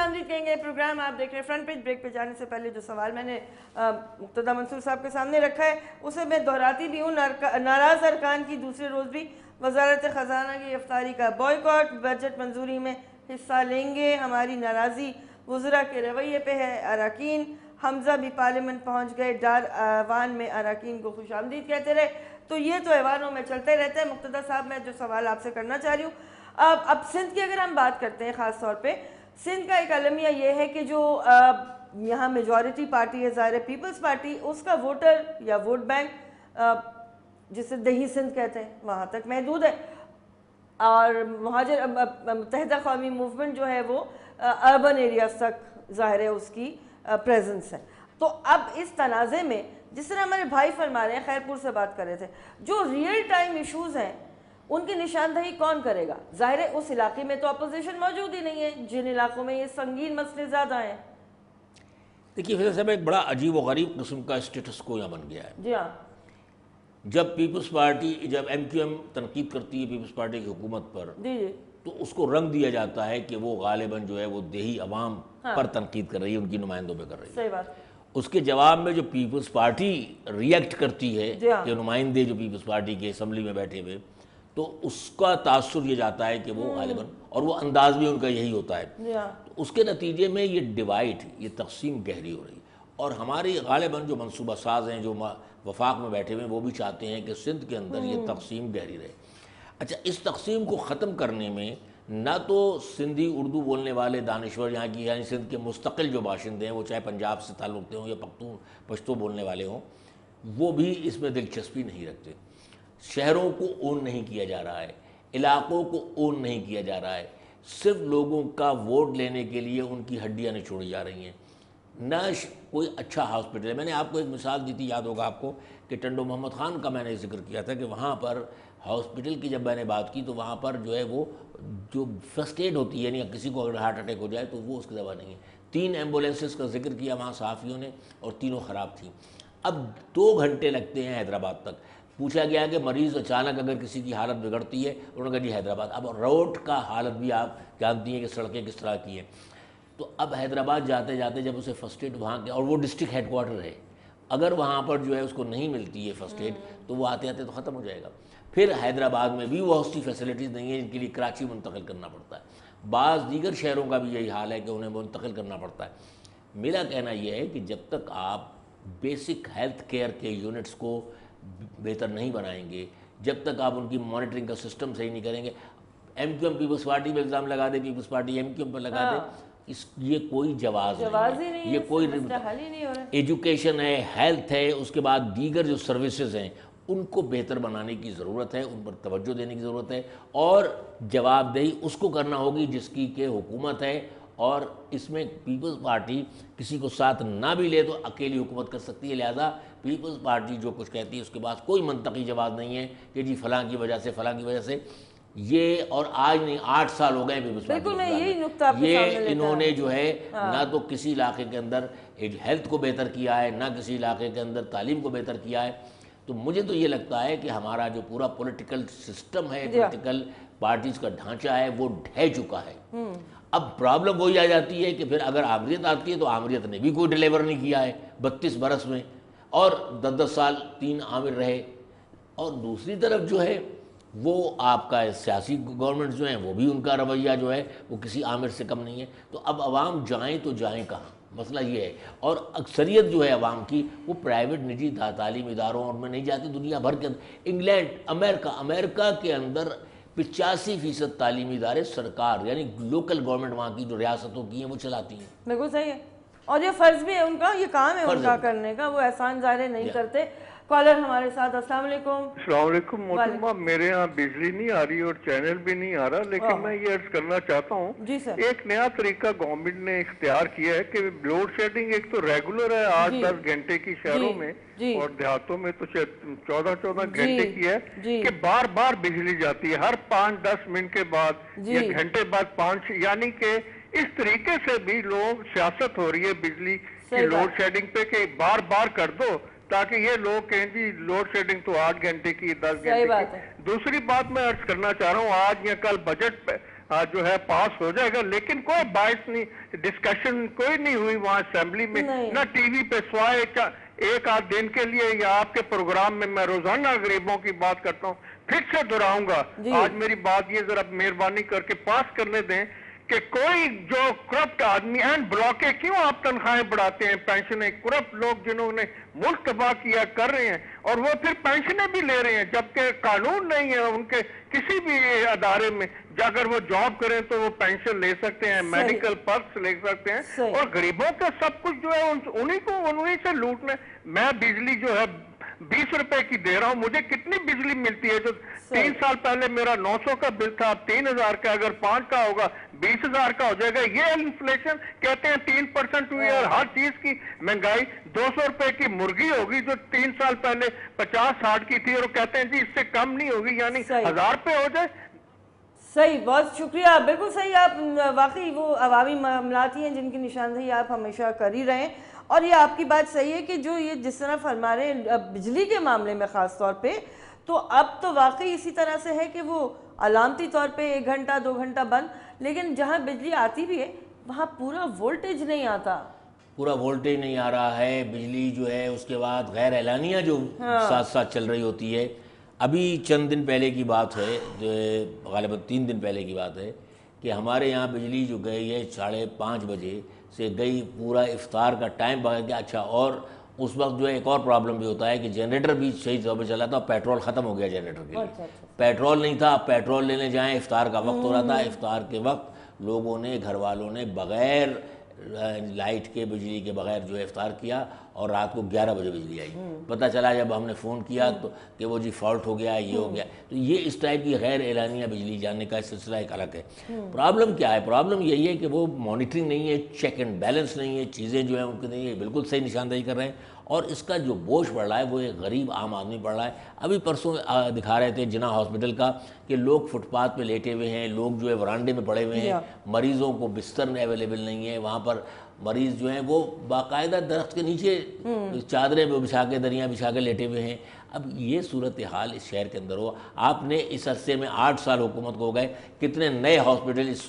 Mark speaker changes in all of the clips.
Speaker 1: खुशामदीद कहेंगे। प्रोग्राम आप देख रहे हैं फ्रंट पेज। ब्रेक पे जाने से पहले जो सवाल मैंने मुक्तदा मंसूर साहब के सामने रखा है उसे मैं दोहराती भी हूँ। नाराज़ अरकान की दूसरे रोज़ भी वज़ारत ख़जाना की इफ्तारी का बॉयकॉट, बजट मंजूरी में हिस्सा लेंगे, हमारी नाराज़ी वज़रा के रवैये पे है। अरकान हमज़ा भी पार्लियामेंट पहुँच गए, डार आवान में अरकान को खुशामदीद कहते रहे। तो ये तो ऐवानों में चलते रहते हैं। मुक्तदा साहब, मैं जो सवाल आपसे करना चाह रही हूँ, अब सिंध की अगर हम बात करते हैं, ख़ास तौर पे सिंध का एक अलमिया ये है कि जो यहाँ मेजॉरिटी पार्टी है, ज़ाहिर है पीपल्स पार्टी, उसका वोटर या वोट बैंक जिसे दही सिंध कहते हैं वहाँ तक महदूद है, और मुहाजिर मुत्तहिदा कौमी मूवमेंट जो है वो अर्बन एरियाज तक ज़ाहिर है उसकी प्रेजेंस है। तो अब इस तनाज़े में जिस तरह हमारे भाई फरमा रहे हैं, खैरपुर से बात कर रहे थे, जो रियल टाइम इशूज़ हैं उनकी निशानदही कौन करेगा? ज़ाहिर है उस इलाके में तो अपोजिशन मौजूद ही नहीं है, जिन इलाकों में ये संगीन मसले ज़्यादा हैं।
Speaker 2: देखिए फिर साहब, एक बड़ा अजीब व गरीब किस्म का स्टेटस को यहाँ बन गया है।
Speaker 1: जी हाँ,
Speaker 2: जब पीपल्स पार्टी, जब MQM तनकीद करती है पीपल्स पार्टी की हुकूमत पर,
Speaker 1: जी जी,
Speaker 2: तो उसको रंग दिया जाता है कि वो गालिबन जो है वो देही अवाम पर तनकीद कर रही है, उनकी नुमाइंदों पे कर रही है।
Speaker 1: सही बात।
Speaker 2: उसके जवाब में जो पीपल्स पार्टी रिएक्ट करती है
Speaker 1: हाँ।
Speaker 2: कि नुमाइंदे जो पीपल्स पार्टी के असम्बली में बैठे हुए, तो उसका तासुर ये जाता है कि वो गालिबन, और वो अंदाज भी उनका यही होता है। तो उसके नतीजे में ये डिवाइड, ये तकसीम गहरी हो रही है। और हमारी गालिबन जो मनसूबा साज हैं, जो वफाक में बैठे हुए हैं, वो भी चाहते हैं कि सिंध के अंदर ये तकसीम गहरी रहे। अच्छा, इस तकसीम को ख़त्म करने में ना तो सिंधी उर्दू बोलने वाले दानिश्वर यहाँ की, यानी सिंध के मुस्तकिल जो बाशिंदे हैं, वो चाहे पंजाब से ताल्लुक़ हों या पश्तो बोलने वाले हों, वो भी इसमें दिलचस्पी नहीं रखते। शहरों को ओन नहीं किया जा रहा है, इलाक़ों को ओन नहीं किया जा रहा है, सिर्फ लोगों का वोट लेने के लिए उनकी हड्डियाँ निचोड़ी जा रही हैं। ना कोई अच्छा हॉस्पिटल है। मैंने आपको एक मिसाल दी थी, याद होगा आपको, कि टंडो मोहम्मद ख़ान का मैंने जिक्र किया था कि वहाँ पर हॉस्पिटल की जब मैंने बात की तो वहाँ पर जो है वो जो फर्स्ट एड होती है, यानी किसी को अगर हार्ट अटैक हो जाए तो वो उसकी दवा नहीं है। 3 एम्बुलेंसेस का जिक्र किया वहाँ सहाफ़ियों ने, और तीनों ख़राब थी। अब 2 घंटे लगते हैं हैदराबाद तक। पूछा गया कि मरीज़ अचानक अगर किसी की हालत बिगड़ती है, उन्होंने कहा जी हैदराबाद। अब रोड का हालत भी आप जानती हैं कि सड़कें किस तरह की हैं। तो अब हैदराबाद जाते जाते जब उसे फर्स्ट एड वहाँ के, और वो डिस्ट्रिक्ट हेडक्वार्टर है, अगर वहाँ पर जो है उसको नहीं मिलती है फर्स्ट एड, तो वो आते आते तो ख़त्म हो जाएगा। फिर हैदराबाद में भी वो उसकी फैसिलिटीज़ नहीं है, इनके लिए कराची मुंतकिल करना पड़ता है। बाज़ दीगर शहरों का भी यही हाल है कि उन्हें मुंतकिल करना पड़ता है। मेरा कहना यह है कि जब तक आप बेसिक हेल्थ केयर के यूनिट्स को बेहतर नहीं बनाएंगे, जब तक आप उनकी मॉनिटरिंग का सिस्टम सही नहीं करेंगे, MQM पीपल्स पार्टी पर इल्ज़ाम लगा दे, पीपल्स पार्टी MQM पर लगा दे, ये कोई जवाब नहीं है, ये कोई
Speaker 1: हल ही नहीं हो रहा।
Speaker 2: एजुकेशन है, हेल्थ है, उसके बाद दीगर जो सर्विसेज हैं उनको बेहतर बनाने की ज़रूरत है, उन पर तवज्जो देने की ज़रूरत है, और जवाबदेही उसको करना होगी जिसकी के हुकूमत है। और इसमें पीपल्स पार्टी किसी को साथ ना भी ले तो अकेली हुकूमत कर सकती है। लिहाजा पीपल्स पार्टी जो कुछ कहती है उसके पास कोई मंतकी जवाब नहीं है कि जी फ़लाँ की वजह से, फ़लाँ की वजह से ये, और आज नहीं 8 साल हो गए पीपल्स पार्टी। ये इन्होंने जो है ना तो किसी इलाके के अंदर हेल्थ को बेहतर किया है, ना किसी इलाके के अंदर तालीम को बेहतर किया है। तो मुझे तो ये लगता है कि हमारा जो पूरा पॉलिटिकल सिस्टम है, पॉलिटिकल पार्टीज़ का ढांचा है, वो ढह चुका है। अब प्रॉब्लम वही आ जाती है कि फिर अगर आमरीत आती है तो आमरीत ने भी कोई डिलीवर नहीं किया है 32 बरस में, और 10-10 साल 3 आमिर रहे। और दूसरी तरफ जो है वो आपका सियासी गवर्नमेंट जो है वो भी उनका रवैया जो है वो किसी आमिर से कम नहीं है। तो अब अवाम जाएँ तो जाएँ कहाँ, मसला ये है। और अक्सरियत जो है अवाम की वो प्राइवेट निजी तालीम इदारों और में नहीं जाती। दुनिया भर के इंग्लैंड, अमेरिका के अंदर 85% तालीमी इदारे सरकार यानी लोकल गवर्नमेंट वहाँ की जो रियासतों की हैं वो चलाती हैं।
Speaker 1: बिल्कुल सही है, और ये फ़र्ज़ भी है उनका, ये काम है उनका करने का, वो एहसान ज़ाहिर नहीं करते। कॉलर हमारे साथ, अस्सलाम वालेकुम।
Speaker 3: मोहतरमा, मेरे यहाँ बिजली नहीं आ रही और चैनल भी नहीं आ रहा, लेकिन मैं ये अर्ज करना चाहता हूँ, एक नया तरीका गवर्नमेंट ने इख्तियार किया है कि लोड शेडिंग एक तो रेगुलर है 8-10 घंटे की शहरों में, और देहातों में तो 14-14 घंटे की है कि बार बार बिजली जाती है हर 5-10 मिनट के बाद या घंटे बाद 5, यानी कि इस तरीके से भी लोग सियासत हो रही है बिजली की लोड शेडिंग पे कि बार बार कर दो, ताकि ये लोग कहें जी लोड शेडिंग तो 8 घंटे की, 10 घंटे की। दूसरी बात मैं अर्ज करना चाह रहा हूँ, आज या कल जो है पास हो जाएगा, लेकिन कोई बाइस नहीं, डिस्कशन कोई नहीं हुई वहाँ असेंबली में, ना टीवी पे, स्वाय एक आध दिन के लिए या आपके प्रोग्राम में मैं रोजाना गरीबों की बात करता हूँ। फिर से दोहराऊंगा, आज मेरी बात ये जरा मेहरबानी करके पास करने दें कि कोई जो करप्ट आदमी एंड ब्लॉक के, क्यों आप तनख्वाहें बढ़ाते हैं, पेंशनें, करप्ट लोग जिन्होंने मुल्क तबाह किया कर रहे हैं और वो फिर पेंशनें भी ले रहे हैं, जबकि कानून नहीं है उनके किसी भी अदारे में, अगर वो जॉब करें तो वो पेंशन ले सकते हैं, मेडिकल पर्क्स ले सकते हैं, और गरीबों का सब कुछ जो है उन्हीं से लूटना। मैं बिजली जो है 20 रुपए की दे रहा हूँ, मुझे कितनी बिजली मिलती है? जो 3 साल पहले मेरा 900 का बिल था, 3000 का, अगर 5 का होगा 20,000 का हो जाएगा। ये इन्फ्लेशन कहते हैं 3% हुई और हर चीज की महंगाई। 200 रुपए की मुर्गी होगी जो 3 साल पहले 50-60 की थी, और कहते हैं जी इससे कम नहीं होगी, यानी 1000 पे हो जाए।
Speaker 1: सही, बहुत शुक्रिया, बिल्कुल सही। आप वाकई वो अवामी मामलात ही हैं जिनकी निशानदेही आप हमेशा कर ही रहे हैं, और ये आपकी बात सही है कि जो ये जिस तरह फरमा रहे हैं बिजली के मामले में ख़ास तौर पे, तो अब तो वाकई इसी तरह से है कि वो अलामती तौर पे 1 घंटा 2 घंटा बंद, लेकिन जहाँ बिजली आती भी है वहाँ पूरा वोल्टेज नहीं आता,
Speaker 2: पूरा वोल्टेज नहीं आ रहा है। बिजली जो है उसके बाद गैर एलानिया जो साथ साथ चल रही होती है। अभी चंद दिन पहले की बात है, जो गालिबन 3 दिन पहले की बात है, कि हमारे यहाँ बिजली जो गई है 5:30 बजे से गई, पूरा इफ्तार का टाइम बगैर के। अच्छा, और उस वक्त जो है एक और प्रॉब्लम भी होता है कि जनरेटर भी सही तौर पर चला था, पेट्रोल ख़त्म हो गया जनरेटर के लिए। पेट्रोल नहीं था, पेट्रोल लेने जाएं, इफ्तार का वक्त हो रहा था। इफ्तार के वक्त लोगों ने, घर वालों ने बग़ैर लाइट के, बिजली के बगैर जो है इफ्तार किया, और रात को 11 बजे बिजली आई। पता चला जब हमने फ़ोन किया तो कि वो जी फॉल्ट हो गया, ये हो गया। तो ये इस टाइप की गैर एलानिया बिजली जाने का सिलसिला एक अलग है। प्रॉब्लम क्या है? प्रॉब्लम यही है कि वो मॉनिटरिंग नहीं है, चेक एंड बैलेंस नहीं है, चीज़ें जो हैं उनकी नहीं है, बिल्कुल सही निशानदेही कर रहे हैं, और इसका जो बोझ पड़ रहा है वो एक गरीब आम आदमी पड़ रहा है। अभी परसों दिखा रहे थे जिना हॉस्पिटल का कि लोग फुटपाथ पे लेटे हुए हैं, लोग जो है वरांडे में पड़े हुए हैं, मरीज़ों को बिस्तर अवेलेबल नहीं है। वहाँ पर मरीज़ जो हैं वो बाकायदा दरख्त के नीचे चादरें बिछा के, दरियाँ बिछा के लेटे हुए हैं। अब ये सूरत हाल इस शहर के अंदर हो, आपने इस अरसे में 8 साल हुकूमत को हो गए, कितने नए हॉस्पिटल इस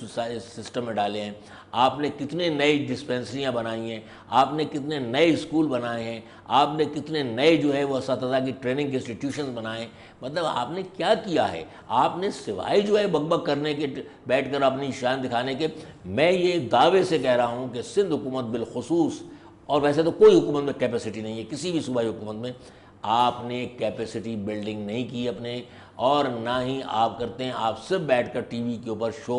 Speaker 2: सिस्टम में डाले हैं, आपने कितने नई डिस्पेंसरियाँ बनाई हैं, आपने कितने नए स्कूल बनाए हैं, आपने कितने नए जो है वो असातिज़ा की ट्रेनिंग के इंस्टीट्यूशन बनाए। मतलब आपने क्या किया है? आपने सिवाय जो है बकबक करने के, बैठ कर अपनी शान दिखाने के। मैं ये दावे से कह रहा हूँ कि सिंध हुकूमत बिलखुसूस, और वैसे तो कोई हुकूमत में कैपेसिटी नहीं है, किसी भी सूबाई हुकूमत में आपने कैपेसिटी बिल्डिंग नहीं की अपने, और ना ही आप करते हैं। आप सिर्फ बैठकर टीवी के ऊपर शो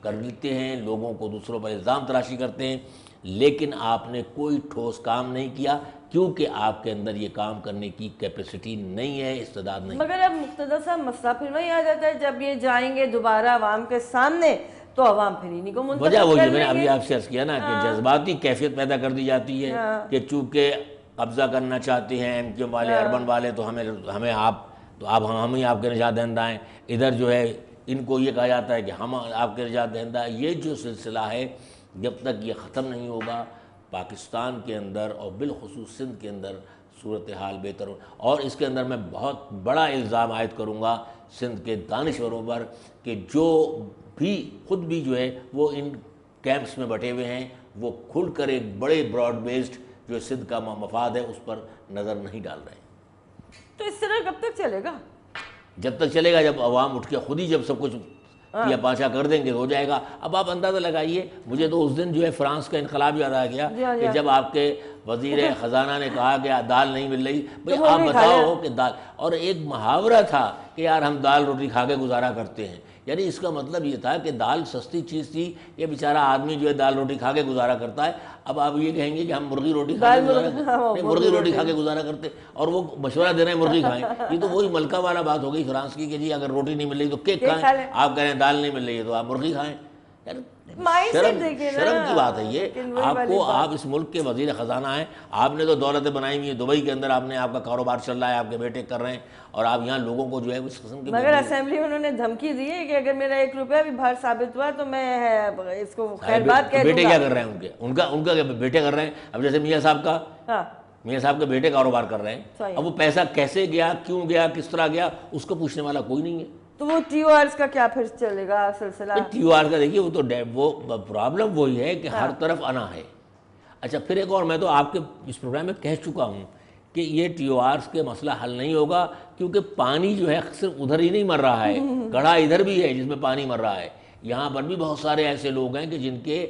Speaker 2: कर लेते हैं, लोगों को दूसरों पर इल्ज़ाम तराशी करते हैं, लेकिन आपने कोई ठोस काम नहीं किया, क्योंकि आपके अंदर ये काम करने की कैपेसिटी नहीं है, इस्तेदाद नहीं।
Speaker 1: मगर अब मुक्तदा साहब मसला फिर वही आ जाता है, जब ये जाएंगे दोबारा आवाम के सामने तो आवाम फिर इन्हीं को मुंतखब
Speaker 2: वजह वही
Speaker 1: कर
Speaker 2: मैंने अभी
Speaker 1: लेंगे।
Speaker 2: आपसे अर्ज़ किया ना कि जज्बाती कैफियत पैदा कर दी जाती है कि चूँकि कब्ज़ा करना चाहते हैं एमक्यू वाले, अर्बन वाले, तो हमें आप, तो आप हम ही आपके निजात दहिंदा हैं। इधर जो है इनको ये कहा जाता है कि हम आपके निजात दहिंदा। ये जो सिलसिला है जब तक ये ख़त्म नहीं होगा, पाकिस्तान के अंदर और बिलखुसूस सिंध के अंदर सूरत हाल बेहतर हो। और इसके अंदर मैं बहुत बड़ा इल्ज़ाम आयद करूँगा सिंध के दानिशवरों पर कि जो भी खुद भी जो है वो इन कैंप्स में बटे हुए हैं, वो खुल कर एक बड़े ब्रॉड बेस्ड जो सिंध का मफाद है उस पर नज़र नहीं डाल रहे हैं।
Speaker 1: तो इस तरह कब तक चलेगा?
Speaker 2: जब तक चलेगा जब अवाम उठ के खुद ही जब सब कुछ या पाछा कर देंगे तो हो जाएगा। अब आप अंदाज़ा लगाइए, मुझे तो उस दिन जो है फ्रांस का इनकलाब याद आ गया कि जब आपके वज़ीर ख़जाना ने कहा कि दाल नहीं मिल रही, भाई आप बताओ कि दाल, और एक मुहावरा था कि यार हम दाल रोटी खा के गुजारा करते हैं, यानी इसका मतलब ये था कि दाल सस्ती चीज़ थी, ये बेचारा आदमी जो है दाल रोटी खा के गुजारा करता है। अब आप ये कहेंगे कि हम मुर्गी रोटी खा के गुजारा नहीं, मुर्गी रोटी खा के गुजारा करते, और वो मशवरा दे रहे हैं मुर्गी खाएं। ये तो वही मलका वाला बात हो गई फ्रांस की कि जी अगर रोटी नहीं मिल रही तो केक खाएं, आप कह रहे हैं दाल नहीं मिल रही है तो आप मुर्गी खाएं। यार शर्म की बात है ये। आपको, आप इस मुल्क के वजीर ख़जाना हैं, आपने तो दौलतें बनाई हुई है, दुबई के अंदर आपने, आपका कारोबार चल रहा है, आपके बेटे कर रहे हैं, और आप यहाँ लोगों को जो है इस किस्म की।
Speaker 1: मगर असेंबली में उन्होंने धमकी दी है कि अगर मेरा 1 रुपया भी बाहर साबित हुआ तो मैं इसको खैर बात कह दूंगा।
Speaker 2: बेटे क्या कर रहे हैं उनका क्या बेटे कर रहे हैं? अब जैसे मियाँ साहब का, मियाँ साहब के बेटे कारोबार कर रहे हैं, अब वो पैसा कैसे गया, क्यों गया, किस तरह गया, उसको पूछने वाला कोई नहीं है।
Speaker 1: تو وہ ٹی او آرز کا کیا پھر چلے گا سلسلہ؟
Speaker 2: ٹی او آر کا دیکھیے وہ پرابلم وہی ہے کہ ہر طرف انا ہے. اچھا پھر ایک اور، میں تو آپ کے اس پروگرام میں کہہ چکا ہوں کہ یہ ٹی او آرز کے مسئلہ حل نہیں ہوگا، کیونکہ پانی جو ہے صرف ادھر ہی نہیں مر رہا ہے، گڑھا ادھر بھی ہے جس میں پانی مر رہا ہے. یہاں پر بھی بہت سارے ایسے لوگ ہیں کہ جن کے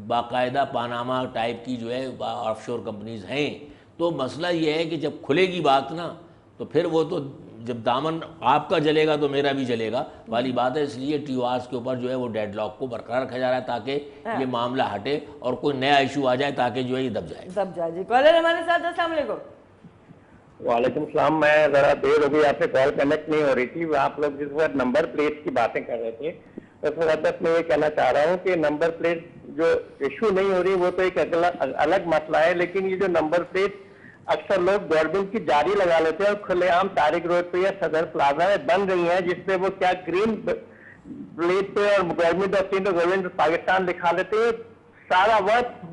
Speaker 2: باقاعدہ پاناما ٹائپ کی جو ہے آف شور کمپنیز ہیں. تو مسئلہ یہ ہے کہ جب کھلے گی بات نا تو پھر وہ تو جب دامن آپ کا جلے گا تو میرا بھی جلے گا والی بات ہے. اس لیے ٹی او آرز کے اوپر جو ہے وہ ڈیڈ لاک کو برقرار رکھا جا رہا ہے تاکہ یہ معاملہ ہٹے اور کوئی نیا ایشو آ جائے تاکہ جو ہے یہ دب جائے.
Speaker 1: جی کالر ہمارے ساتھ. السلام علیکم.
Speaker 4: وعلیکم السلام. میں ذرا دیر ہو گئی، آپ سے کال کنیکٹ نہیں ہو رہی تھی. آپ لوگ جس وقت نمبر پلیٹ کی باتیں کر رہے تھے اس وقت میں یہ کہنا چاہ رہا ہوں کہ نمبر پلیٹ جو ایشو نہیں ہو رہی وہ تو ایک الگ مسئلہ ہے، لیکن یہ جو نمبر پلیٹ اکثر لوگ گورنمنٹ کی جاری لگا لیتے ہیں اور کھلے عام طارق روڈ پہ یا صدر پلازا میں بن رہی ہیں، جس پہ وہ کیا گرین پلیٹ پہ اور government of India government Pakistan لکھا لیتے ہیں. سارا وقت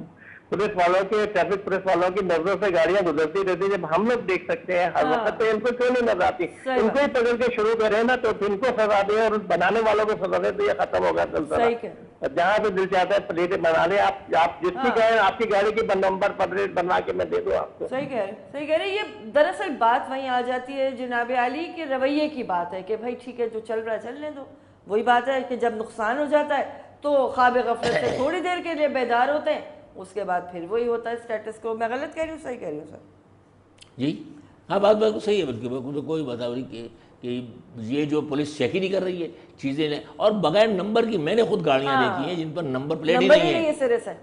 Speaker 4: پولیس والوں کے ٹریفک پولیس والوں کی نظروں سے گاڑیاں گزرتی رہتی ہیں، جب ہم لوگ دیکھ سکتے ہیں ہر وقت. تو ان کو کیوں نہیں نظر آتی؟ ان کو ہی پکڑ کے شروع کریں نا تو ان کو سزا دیں اور بنانے والوں کو سزا دیں تو یہ ختم ہوگا سلسلہ. جہاں پہ دل چاہتا ہے پلیٹیں بنا لیں آپ جس کی کہیں آپ کی گاڑی کی نمبر پلیٹ بنوا کے میں دے دوں آپ کو.
Speaker 1: صحیح کہہ رہے ہیں. یہ دراصل بات وہیں آ جاتی ہے جناب عالی کے رویے کی بات ہے کہ بھائی ٹھیک ہے جو چل رہا ہے چلنے دو. وہی بات ہے کہ جب نقصان ہو جاتا ہے تو خواب غفلت سے تھوڑی دیر کے لیے بیدار ہوتے ہیں، اس کے بعد پھر وہی ہوتا ہے اسٹیٹس کو. میں غلط کہہ رہی ہوں صحیح کہہ رہی ہوں سر؟
Speaker 2: جی ہاں بات بالکل صحیح ہے. بلکہ کوئی بتاوری کہ یہ جو پولیس چیک ہی نہیں کر رہی ہے چیزیں نے، اور بغیر نمبر کی میں نے خود گاڑیاں دیکھی ہیں جن پر نمبر پلیٹ ہی نہیں ہے،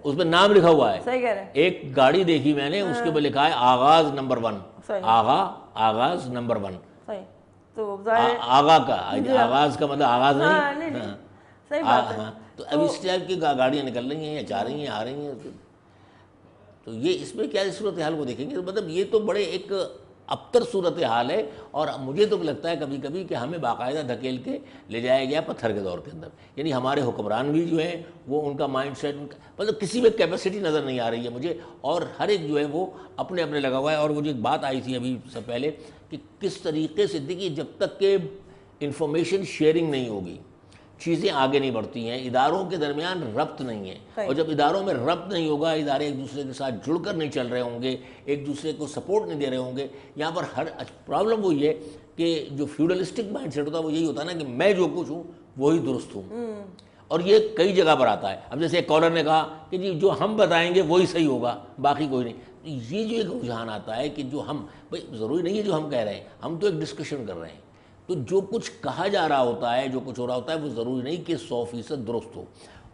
Speaker 2: اس پہ نام لکھا ہوا ہے.
Speaker 1: صحیح کہہ رہے ہیں.
Speaker 2: ایک گاڑی دیکھی میں نے اس کے اوپر لکھا ہے آغاز نمبر 1، آغاز نمبر 1. آغا کا آغاز کا مطلب آغاز نہیں.
Speaker 1: صحیح بات ہے.
Speaker 2: تو اب اس ٹائپ کی گاڑیاں نکل رہی ہیں یا جا رہی ہیں آ رہی ہیں، تو یہ اس میں کیا صورتحال کو دیکھیں گے. مطلب یہ تو بڑے ایک ابتر صورتحال ہے، اور مجھے تو لگتا ہے کبھی کبھی کہ ہمیں باقاعدہ دھکیل کے لے جایا گیا پتھر کے دور کے اندر. یعنی ہمارے حکمران بھی جو ہیں وہ ان کا مائنڈ سیٹ مطلب کسی میں کیپیسٹی نظر نہیں آ رہی ہے مجھے، اور ہر ایک جو ہے وہ اپنے اپنے لگا ہوا ہے. اور وہ جو ایک بات آئی تھی ابھی سے پہلے کہ کس طریقے سے دیکھیے جب تک کہ انفارمیشن شیئرنگ نہیں ہوگی چیزیں آگے نہیں بڑھتی ہیں. اداروں کے درمیان ربط نہیں ہے، اور جب اداروں میں ربط نہیں ہوگا، ادارے ایک دوسرے کے ساتھ جڑ کر نہیں چل رہے ہوں گے، ایک دوسرے کو سپورٹ نہیں دے رہے ہوں گے. یہاں پر ہر پرابلم وہی ہے کہ جو فیوڈلسٹک مائنڈ سیٹ ہوتا ہے وہ یہی ہوتا ہے نا کہ میں جو کچھ ہوں وہی درست ہوں. اور یہ کئی جگہ پر آتا ہے. اب جیسے ایک کالر نے کہا کہ جی جو ہم بتائیں گے وہی صحیح ہوگا، باقی کوئی نہیں. یہ جو ایک رجحان آتا ہے کہ جو ہم بھائی ضروری نہیں ہے جو ہم کہہ رہے ہیں، ہم تو ایک ڈسکشن کر رہے ہیں. تو جو کچھ کہا جا رہا ہوتا ہے، جو کچھ ہو رہا ہوتا ہے وہ ضروری نہیں کہ 100% درست ہو.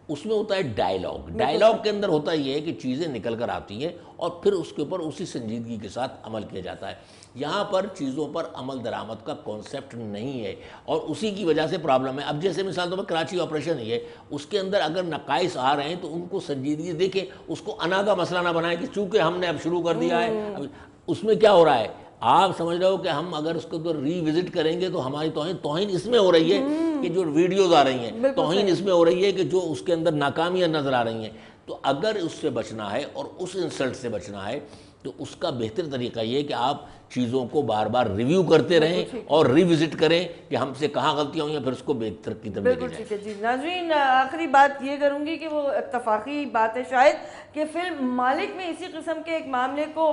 Speaker 2: اس میں ہوتا ہے ڈائیلاگ. ڈائیلاگ کے اندر ہوتا یہ ہے کہ چیزیں نکل کر آتی ہیں اور پھر اس کے اوپر اسی سنجیدگی کے ساتھ عمل کیا جاتا ہے. یہاں پر چیزوں پر عمل درآمد کا کانسیپٹ نہیں ہے اور اسی کی وجہ سے پرابلم ہے. اب جیسے مثال طور پر کراچی آپریشن ہی ہے، اس کے اندر اگر نقائص آ رہے ہیں تو ان کو سنجیدگی دیکھیں، اس کو انا کا مسئلہ نہ بنائیں کہ چونکہ ہم نے اب شروع کر دیا ہے. اب اس میں کیا ہو رہا ہے، آپ سمجھ رہے ہو کہ ہم اگر اس کو تو ری وزٹ کریں گے تو ہماری توہین اس میں ہو رہی ہے کہ جو ویڈیوز آ رہی ہیں، توہین اس میں ہو رہی ہے کہ جو اس کے اندر ناکامیاں نظر آ رہی ہیں. تو اگر اس سے بچنا ہے اور اس انسلٹ سے بچنا ہے تو اس کا بہتر طریقہ یہ ہے کہ آپ چیزوں کو بار بار ریویو کرتے رہیں اور ری وزٹ کریں کہ ہم سے کہاں غلطیاں ہوئی ہیں، پھر اس کو بہتر کی طرف لے کے جائیں.
Speaker 1: ٹھیک ہے جی. ناظرین آخری بات یہ کروں گی کہ وہ اتفاقی بات ہے شاید کہ فلم مالک میں اسی قسم کے ایک معاملے کو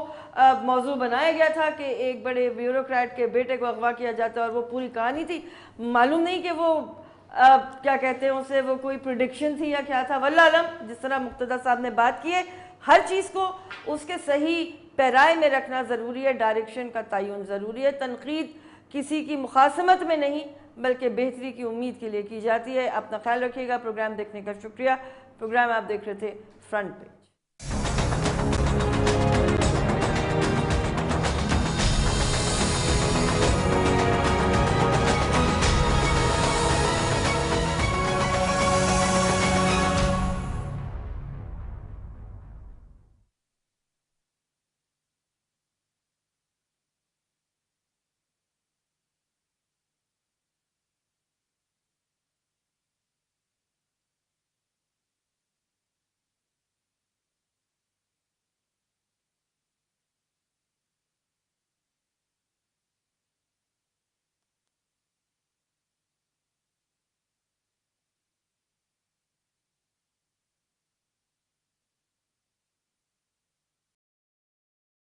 Speaker 1: موضوع بنایا گیا تھا کہ ایک بڑے بیوروکریٹ کے بیٹے کو اغوا کیا جاتا ہے، اور وہ پوری کہانی تھی. معلوم نہیں کہ وہ کیا کہتے ہیں اسے، وہ کوئی پریڈکشن تھی یا کیا تھا، واللہ علم. جس طرح مقتدیٰ صاحب نے بات کی ہے، ہر چیز کو اس کے صحیح پیرائے میں رکھنا ضروری ہے، ڈائریکشن کا تعین ضروری ہے. تنقید کسی کی مخاصمت میں نہیں بلکہ بہتری کی امید کے لیے کی جاتی ہے. اپنا خیال رکھیے گا. پروگرام دیکھنے کا شکریہ. پروگرام آپ دیکھ رہے تھے فرنٹ پہ.